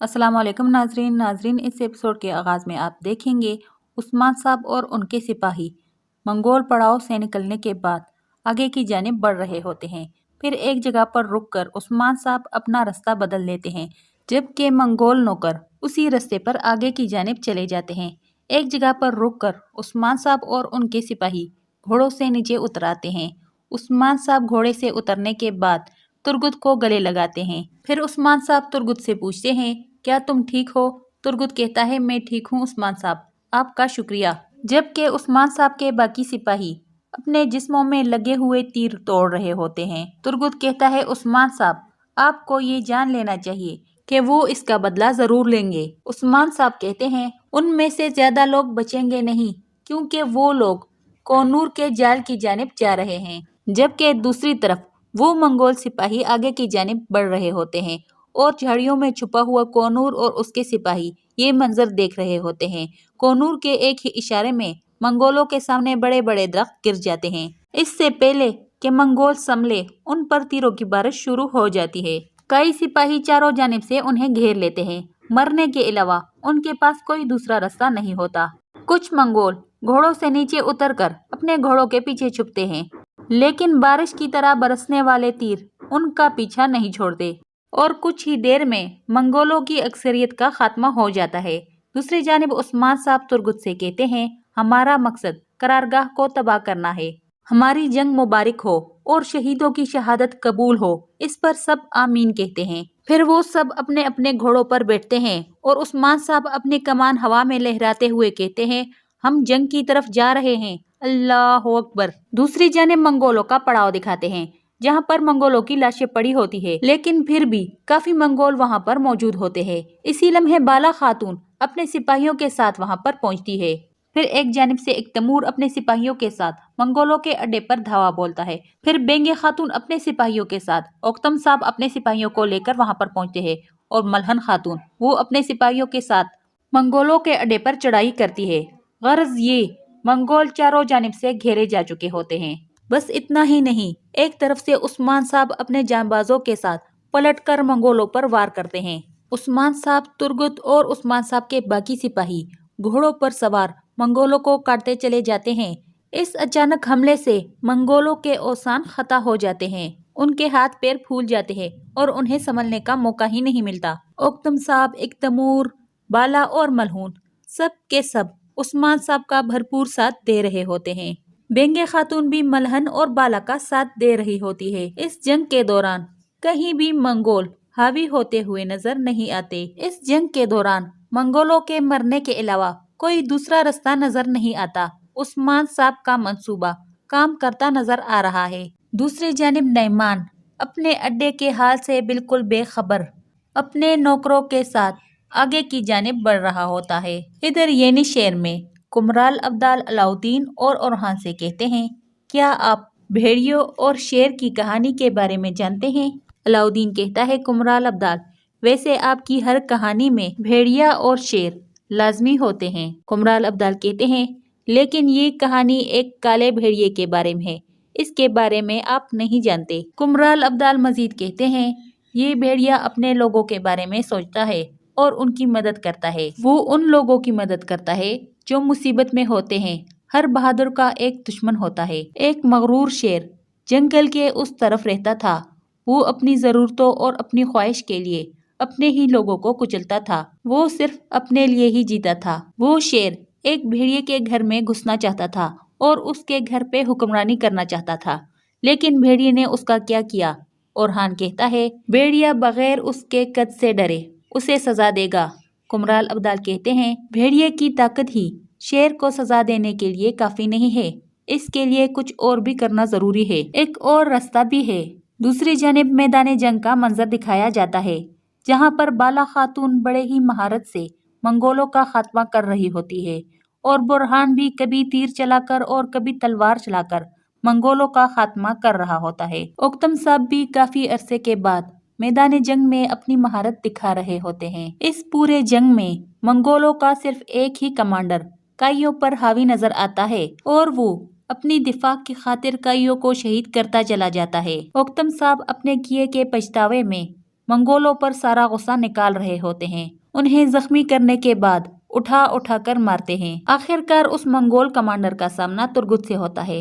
अस्सलाम वालेकुम नाजरीन इस एपिसोड के आगाज़ में आप देखेंगे उस्मान साहब और उनके सिपाही मंगोल पड़ाव से निकलने के बाद आगे की जानिब बढ़ रहे होते हैं। फिर एक जगह पर रुककर उस्मान साहब अपना रास्ता बदल लेते हैं, जबकि मंगोल नौकर उसी रास्ते पर आगे की जानिब चले जाते हैं। एक जगह पर रुककर उस्मान साहब और उनके सिपाही घोड़ों से नीचे उतर आते हैं। उस्मान साहब घोड़े से उतरने के बाद तुर्गुत को गले लगाते हैं। फिर उस्मान साहब तुर्गुत से पूछते हैं, क्या तुम ठीक हो? तुर्गुत कहता है, मैं ठीक हूँ उस्मान साहब, आपका शुक्रिया। जबकि उस्मान साहब के बाकी सिपाही अपने जिस्मों में लगे हुए तीर तोड़ रहे होते हैं। तुर्गुत कहता है, उस्मान साहब, आपको ये जान लेना चाहिए कि वो इसका बदला जरूर लेंगे। उस्मान साहब कहते हैं, उनमें से ज्यादा लोग बचेंगे नहीं, क्योंकि वो लोग कोनूर के जाल की जानिब जा रहे हैं। जबकि दूसरी तरफ वो मंगोल सिपाही आगे की जानिब बढ़ रहे होते हैं और झाड़ियों में छुपा हुआ कोनूर और उसके सिपाही ये मंजर देख रहे होते हैं। कोनूर के एक ही इशारे में मंगोलों के सामने बड़े बड़े दरख्त गिर जाते हैं। इससे पहले कि मंगोल संभले, उन पर तीरों की बारिश शुरू हो जाती है। कई सिपाही चारों जानिब से उन्हें घेर लेते हैं। मरने के अलावा उनके पास कोई दूसरा रास्ता नहीं होता। कुछ मंगोल घोड़ों से नीचे उतरकर अपने घोड़ों के पीछे छुपते हैं, लेकिन बारिश की तरह बरसने वाले तीर उनका पीछा नहीं छोड़ते और कुछ ही देर में मंगोलों की अक्सरियत का खात्मा हो जाता है। दूसरी जानिब उस्मान साहब तुर्गुत से कहते हैं, हमारा मकसद करारगाह को तबाह करना है। हमारी जंग मुबारक हो और शहीदों की शहादत कबूल हो। इस पर सब आमीन कहते हैं। फिर वो सब अपने अपने घोड़ों पर बैठते हैं और उस्मान साहब अपनी कमान हवा में लहराते हुए कहते हैं, हम जंग की तरफ जा रहे हैं, अल्लाह अकबर। दूसरी जानिब मंगोलों का पड़ाव दिखाते हैं, जहाँ पर मंगोलों की लाशें पड़ी होती है, लेकिन फिर भी काफी मंगोल वहाँ पर मौजूद होते हैं। इसी लम्हे बाला खातून अपने सिपाहियों के साथ वहाँ पर पहुँचती है। फिर एक जानिब से एक तैमूर अपने सिपाहियों के साथ मंगोलों के अड्डे पर धावा बोलता है। फिर बेंगे खातून अपने सिपाहियों के साथ, ओक्तम साहब अपने सिपाहियों को लेकर वहाँ पर पहुँचते हैं और मलहन खातून वो अपने सिपाहियों के साथ मंगोलों के अड्डे पर चढ़ाई करती है। गर्ज ये मंगोल चारों जानिब से घेरे जा चुके होते हैं। बस इतना ही नहीं, एक तरफ से उस्मान साहब अपने जांबाजों के साथ पलटकर मंगोलों पर वार करते हैं। उस्मान साहब, तुर्गुत और उस्मान साहब के बाकी सिपाही घोड़ों पर सवार मंगोलों को काटते चले जाते हैं। इस अचानक हमले से मंगोलों के औसान खता हो जाते हैं। उनके हाथ पैर फूल जाते हैं और उन्हें संभलने का मौका ही नहीं मिलता। ओक्तम साहब, एक तैमूर, बाला और मलहून सब के सब उस्मान साहब का भरपूर साथ दे रहे होते हैं। बेंगे खातून भी मलहन और बाला का साथ दे रही होती है। इस जंग के दौरान कहीं भी मंगोल हावी होते हुए नजर नहीं आते। इस जंग के दौरान मंगोलों के मरने के अलावा कोई दूसरा रास्ता नजर नहीं आता। उस्मान साहब का मंसूबा काम करता नजर आ रहा है। दूसरी जानिब नईमान अपने अड्डे के हाल से बिल्कुल बेखबर अपने नौकरों के साथ आगे की जानिब बढ़ रहा होता है। इधर येनी शहर में कुमराल अब्दाल अलाउद्दीन और ओरहान से कहते हैं, क्या आप भेड़ियों और शेर की कहानी के बारे में जानते हैं? अलाउद्दीन कहता है, कुमराल अब्दाल, वैसे आपकी हर कहानी में भेड़िया और शेर लाजमी होते हैं। कुमराल अब्दाल कहते हैं, लेकिन ये कहानी एक काले भेड़िए के बारे में है, इसके बारे में आप नहीं जानते। कुमराल अब्दाल मजीद कहते हैं, ये भेड़िया अपने लोगों के बारे में सोचता है और उनकी मदद करता है। वो उन लोगों की मदद करता है जो मुसीबत में होते हैं। हर बहादुर का एक दुश्मन होता है। एक मगरूर शेर जंगल के उस तरफ रहता था। वो अपनी जरूरतों और अपनी ख्वाहिश के लिए अपने ही लोगों को कुचलता था। वो सिर्फ अपने लिए ही जीता था। वो शेर एक भेड़िए के घर में घुसना चाहता था और उसके घर पे हुक्मरानी करना चाहता था, लेकिन भेड़िए ने उसका क्या किया? ओरहान कहता है, भेड़िया बगैर उसके कद से डरे उसे सजा देगा। कुमराल अब्दाल कहते हैं, भेड़िए की ताकत ही शेर को सजा देने के लिए काफी नहीं है, इसके लिए कुछ और भी करना जरूरी है। एक और रास्ता भी है। दूसरी जानिब मैदान जंग का मंजर दिखाया जाता है, जहाँ पर बाला खातून बड़े ही महारत से मंगोलों का खात्मा कर रही होती है और बुरहान भी कभी तीर चलाकर और कभी तलवार चलाकर मंगोलों का खात्मा कर रहा होता है। ओक्तम साहब भी काफी अरसे के बाद मैदान जंग में अपनी महारत दिखा रहे होते हैं। इस पूरे जंग में मंगोलों का सिर्फ एक ही कमांडर काइयों पर हावी नजर आता है और वो अपनी दिफा की खातिर काइयों को शहीद करता चला जाता है। ओक्तम साहब अपने किए के पछतावे में मंगोलों पर सारा गुस्सा निकाल रहे होते हैं। उन्हें जख्मी करने के बाद उठा उठा कर मारते हैं। आखिरकार उस मंगोल कमांडर का सामना तुर्गुत से होता है।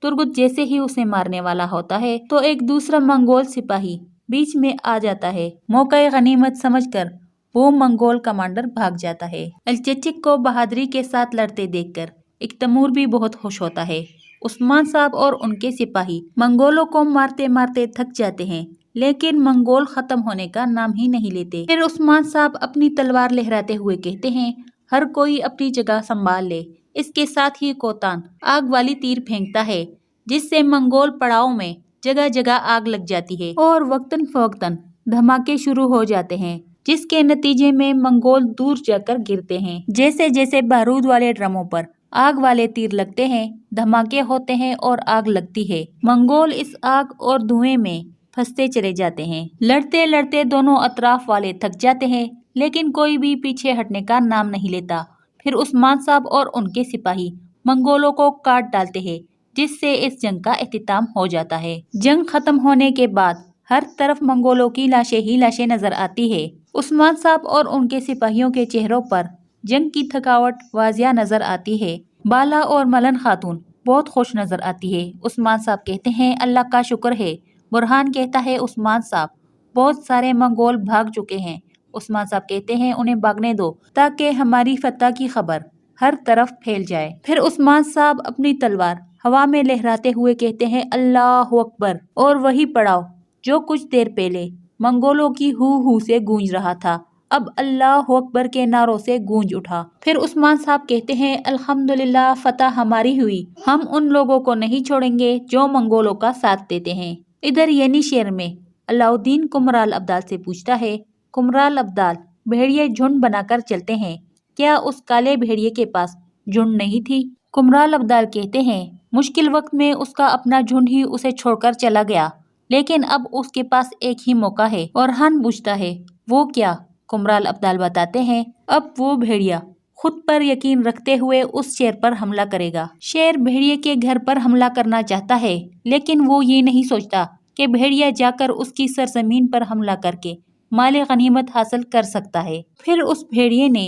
तुर्गुत जैसे ही उसे मारने वाला होता है तो एक दूसरा मंगोल सिपाही बीच में आ जाता है। मौका गनीमत समझकर वो मंगोल कमांडर भाग जाता है। अलचचिक को बहादुरी के साथ लड़ते देखकर एक तैमूर भी बहुत खुश होता है। उस्मान साहब और उनके सिपाही मंगोलों को मारते मारते थक जाते हैं, लेकिन मंगोल खत्म होने का नाम ही नहीं लेते। फिर उस्मान साहब अपनी तलवार लहराते हुए कहते हैं, हर कोई अपनी जगह संभाल ले। इसके साथ ही कोतान आग वाली तीर फेंकता है, जिससे मंगोल पड़ाव में जगह जगह आग लग जाती है और वक्तन फवक्तन धमाके शुरू हो जाते हैं, जिसके नतीजे में मंगोल दूर जाकर गिरते हैं। जैसे जैसे बारूद वाले ड्रमों पर आग वाले तीर लगते हैं, धमाके होते हैं और आग लगती है। मंगोल इस आग और धुएं में फंसते चले जाते हैं। लड़ते लड़ते दोनों अतराफ वाले थक जाते हैं, लेकिन कोई भी पीछे हटने का नाम नहीं लेता। फिर उस्मान साहब और उनके सिपाही मंगोलों को काट डालते हैं, जिससे इस जंग का इख्तिताम हो जाता है। जंग खत्म होने के बाद हर तरफ मंगोलों की लाशें ही लाशें नजर आती है। उस्मान साहब और उनके सिपाहियों के चेहरों पर जंग की थकावट वाजिया नजर आती है। बाला और मलन खातून बहुत खुश नजर आती है। उस्मान साहब कहते हैं, अल्लाह का शुक्र है। बुरहान कहता है, उस्मान साहब बहुत सारे मंगोल भाग चुके हैं। उस्मान साहब कहते हैं, उन्हें भागने दो ताकि हमारी फतह की खबर हर तरफ फैल जाए। फिर उस्मान साहब अपनी तलवार हवा में लहराते हुए कहते हैं, अल्लाह अकबर। और वही पड़ाव जो कुछ देर पहले मंगोलों की हू से गूंज रहा था, अब अल्लाह अकबर के नारों से गूंज उठा। फिर उस्मान साहब कहते हैं, अल्हम्दुलिल्लाह फतह हमारी हुई। हम उन लोगों को नहीं छोड़ेंगे जो मंगोलों का साथ देते हैं। इधर येनी शहर में अलाउद्दीन कुमराल अब्दाल से पूछता है, कुमराल अब्दाल भेड़िए झुंड बनाकर चलते हैं, क्या उस काले भेड़िए के पास झुंड नहीं थी? कुमराल अब्दाल कहते हैं, मुश्किल वक्त में उसका अपना झुंड ही उसे छोड़कर चला गया, लेकिन अब उसके पास एक ही मौका है। और हान पूछता है, वो क्या? कुमराल अब्दाल बताते हैं, अब वो भेड़िया खुद पर यकीन रखते हुए उस शेर पर हमला करेगा। शेर भेड़िए के घर पर हमला करना चाहता है, लेकिन वो ये नहीं सोचता कि भेड़िया जाकर उसकी सरजमीन पर हमला करके माले गनीमत हासिल कर सकता है। फिर उस भेड़िए ने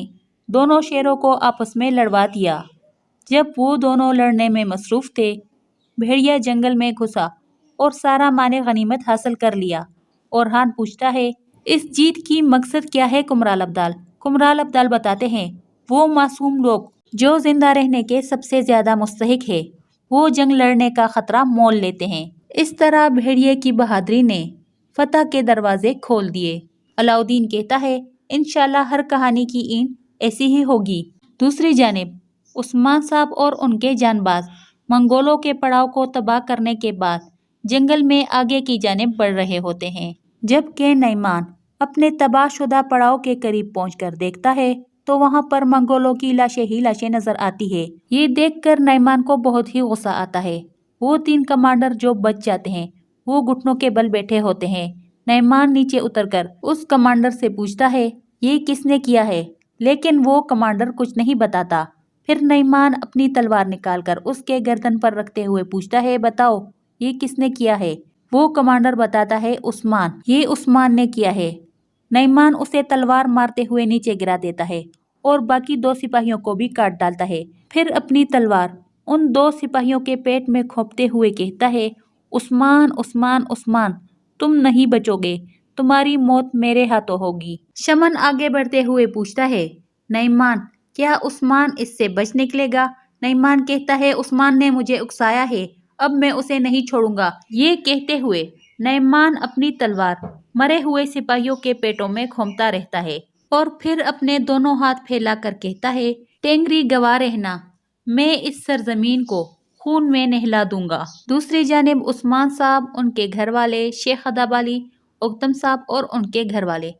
दोनों शेरों को आपस में लड़वा दिया। जब वो दोनों लड़ने में मसरूफ थे, भेड़िया जंगल में घुसा और सारा माले गनीमत हासिल कर लिया। और हान पूछता है, इस जीत की मकसद क्या है कुमराल अब्दाल? कुमराल अब्दाल बताते हैं, वो मासूम लोग जो जिंदा रहने के सबसे ज्यादा मुस्तहिक है, वो जंग लड़ने का खतरा मोल लेते हैं। इस तरह भेड़िए की बहादुरी ने फतह के दरवाजे खोल दिए। अलाउद्दीन कहता है, इंशाल्लाह हर कहानी की ईंट ऐसी ही होगी। दूसरी जानिब उस्मान साहब और उनके जानबाज मंगोलों के पड़ाव को तबाह करने के बाद जंगल में आगे की जानिब बढ़ रहे होते हैं। जबकि नईमान अपने तबाहशुदा पड़ाव के करीब पहुंचकर देखता है तो वहां पर मंगोलों की लाशें ही लाशें नजर आती है। ये देखकर नईमान को बहुत ही गुस्सा आता है। वो 3 कमांडर जो बच जाते हैं वो घुटनों के बल बैठे होते हैं। नईमान नीचे उतरकर उस कमांडर से पूछता है, ये किसने किया है? लेकिन वो कमांडर कुछ नहीं बताता। फिर नईमान अपनी तलवार निकालकर उसके गर्दन पर रखते हुए पूछता है, बताओ ये किसने किया है? वो कमांडर बताता है, उस्मान, ये उस्मान ने किया है। नईमान उसे तलवार मारते हुए नीचे गिरा देता है और बाकी 2 सिपाहियों को भी काट डालता है। फिर अपनी तलवार उन 2 सिपाहियों के पेट में खोपते हुए कहता है, उस्मान उस्मान उस्मान, तुम नहीं बचोगे, तुम्हारी मौत मेरे हाथों होगी। शमन आगे बढ़ते हुए पूछता है, नईमान क्या उस्मान इससे बच निकलेगा? नईमान कहता है, उस्मान ने मुझे उकसाया है, अब मैं उसे नहीं छोड़ूंगा। ये कहते हुए नईमान अपनी तलवार मरे हुए सिपाहियों के पेटों में घूमता रहता है और फिर अपने दोनों हाथ फैलाकर कहता है, टेंगरी गवा रहना, मैं इस सरजमीन को खून में नहला दूंगा। दूसरी जानिब उस्मान साहब, उनके घर वाले, शेख अदाब अली, उक्तम साहब और उनके घर वाले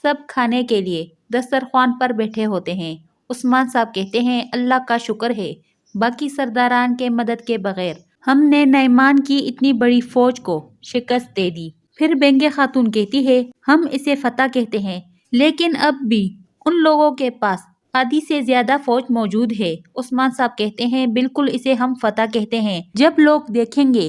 सब खाने के लिए दस्तरख्वान पर बैठे होते हैं। उस्मान साहब कहते हैं, अल्लाह का शुक्र है, बाकी सरदारान के मदद के बगैर हमने नईमान की इतनी बड़ी फौज को शिकस्त दे दी। फिर बेंगे खातून कहती है, हम इसे फतह कहते हैं, लेकिन अब भी उन लोगों के पास आधी से ज्यादा फौज मौजूद है। उस्मान साहब कहते हैं, बिल्कुल इसे हम फतह कहते हैं। जब लोग देखेंगे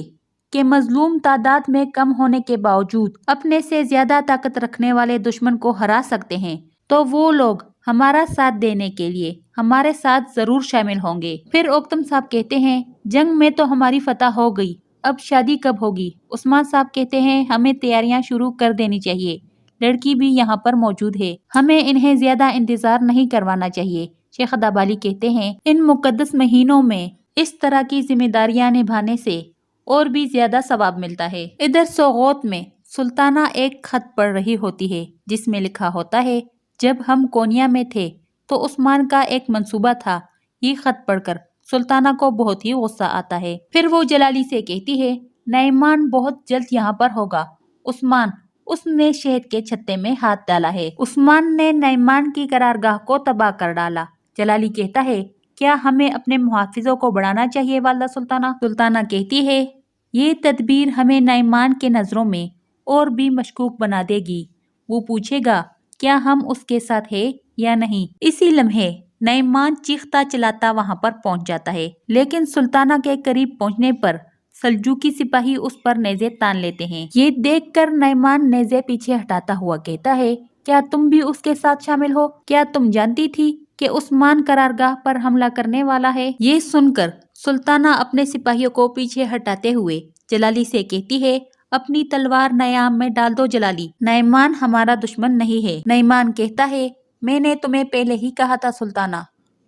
کہ مظلوم تعداد میں کم ہونے کے باوجود اپنے سے زیادہ طاقت رکھنے والے دشمن کو ہرا سکتے ہیں تو وہ لوگ ہمارا ساتھ دینے کے لیے ہمارے ساتھ ضرور شامل ہوں گے۔ پھر اوکتم صاحب کہتے ہیں جنگ میں تو ہماری فتح ہو گئی، اب شادی کب ہوگی؟ عثمان صاحب کہتے ہیں ہمیں تیاریاں شروع کر دینی چاہیے، لڑکی بھی یہاں پر موجود ہے، ہمیں انہیں زیادہ انتظار نہیں کروانا چاہیے۔ شیخ ادابالی کہتے ہیں ان مقدس مہینوں میں اس طرح کی ذمہ داریاں نبھانے سے اور بھی زیادہ ثواب ملتا ہے۔ ادھر سوغوت میں سلطانہ ایک خط پڑھ رہی ہوتی ہے جس میں لکھا ہوتا ہے جب ہم کونیا میں تھے تو عثمان کا ایک منصوبہ تھا۔ یہ خط پڑھ کر سلطانہ کو بہت ہی غصہ آتا ہے۔ پھر وہ جلالی سے کہتی ہے نعمان بہت جلد یہاں پر ہوگا۔ عثمان، اس نے شہد کے چھتے میں ہاتھ ڈالا ہے۔ عثمان نے نعمان کی قرارگاہ کو تباہ کر ڈالا۔ جلالی کہتا ہے کیا ہمیں اپنے محافظوں کو بڑھانا چاہیے والدہ سلطانہ؟ سلطانہ کہتی ہے یہ تدبیر ہمیں نعمان کے نظروں میں اور بھی مشکوک بنا دے گی، وہ پوچھے گا کیا ہم اس کے ساتھ ہیں یا نہیں۔ اسی لمحے نعمان چیختا چلاتا وہاں پر پہنچ جاتا ہے، لیکن سلطانہ کے قریب پہنچنے پر سلجوقی سپاہی اس پر نیزے تان لیتے ہیں۔ یہ دیکھ کر نعمان نیزے پیچھے ہٹاتا ہوا کہتا ہے کیا تم بھی اس کے ساتھ شامل ہو؟ کیا تم جانتی تھی کہ عثمان قرارگاہ پر حملہ کرنے والا ہے؟ یہ سن کر سلطانہ اپنے سپاہیوں کو پیچھے ہٹاتے ہوئے جلالی سے کہتی ہے اپنی تلوار نیام میں ڈال دو جلالی، نعمان ہمارا دشمن نہیں ہے۔ نعمان کہتا ہے میں نے تمہیں پہلے ہی کہا تھا سلطانہ،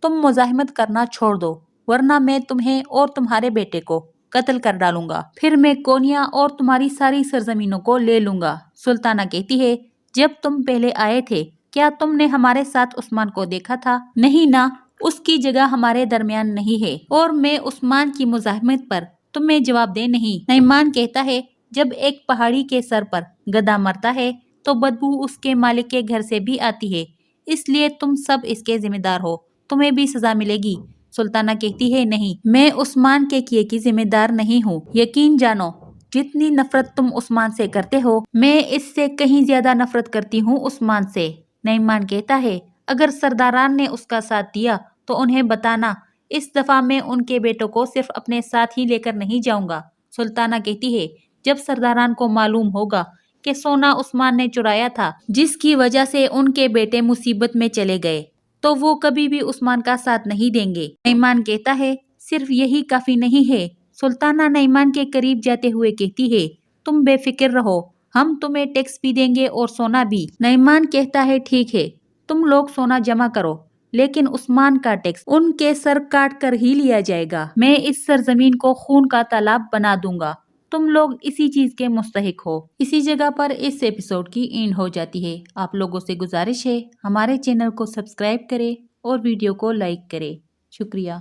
تم مزاحمت کرنا چھوڑ دو ورنہ میں تمہیں اور تمہارے بیٹے کو قتل کر ڈالوں گا، پھر میں کونیا اور تمہاری ساری سرزمینوں کو لے لوں گا۔ سلطانہ کہتی ہے جب تم پہلے آئے تھے کیا تم نے ہمارے ساتھ عثمان کو دیکھا تھا؟ نہیں نا، اس کی جگہ ہمارے درمیان نہیں ہے اور میں عثمان کی مزاحمت پر تمہیں جواب دے نہیں۔ نعمان کہتا ہے جب ایک پہاڑی کے سر پر گدھا مرتا ہے تو بدبو اس کے مالک کے گھر سے بھی آتی ہے، اس لیے تم سب اس کے ذمہ دار ہو، تمہیں بھی سزا ملے گی۔ سلطانہ کہتی ہے نہیں، میں عثمان کے کیے کی ذمہ دار نہیں ہوں، یقین جانو جتنی نفرت تم عثمان سے کرتے ہو میں اس سے کہیں زیادہ نفرت کرتی ہوں عثمان سے۔ نعمان کہتا ہے اگر سرداران نے اس کا ساتھ دیا تو انہیں بتانا اس دفعہ میں ان کے بیٹوں کو صرف اپنے ساتھ ہی لے کر نہیں جاؤں گا۔ سلطانہ کہتی ہے جب سرداران کو معلوم ہوگا کہ سونا عثمان نے چرایا تھا جس کی وجہ سے ان کے بیٹے مصیبت میں چلے گئے تو وہ کبھی بھی عثمان کا ساتھ نہیں دیں گے۔ نعمان کہتا ہے صرف یہی کافی نہیں ہے۔ سلطانہ نعمان کے قریب جاتے ہوئے کہتی ہے تم بے فکر رہو، ہم تمہیں ٹیکس بھی دیں گے اور سونا بھی۔ نعمان کہتا ہے ٹھیک ہے، تم لوگ سونا جمع کرو لیکن عثمان کا ٹیکس ان کے سر کاٹ کر ہی لیا جائے گا، میں اس سرزمین کو خون کا تالاب بنا دوں گا، تم لوگ اسی چیز کے مستحق ہو۔ اسی جگہ پر اس ایپیسوڈ کی اینڈ ہو جاتی ہے۔ آپ لوگوں سے گزارش ہے ہمارے چینل کو سبسکرائب کریں اور ویڈیو کو لائک کریں۔ شکریہ۔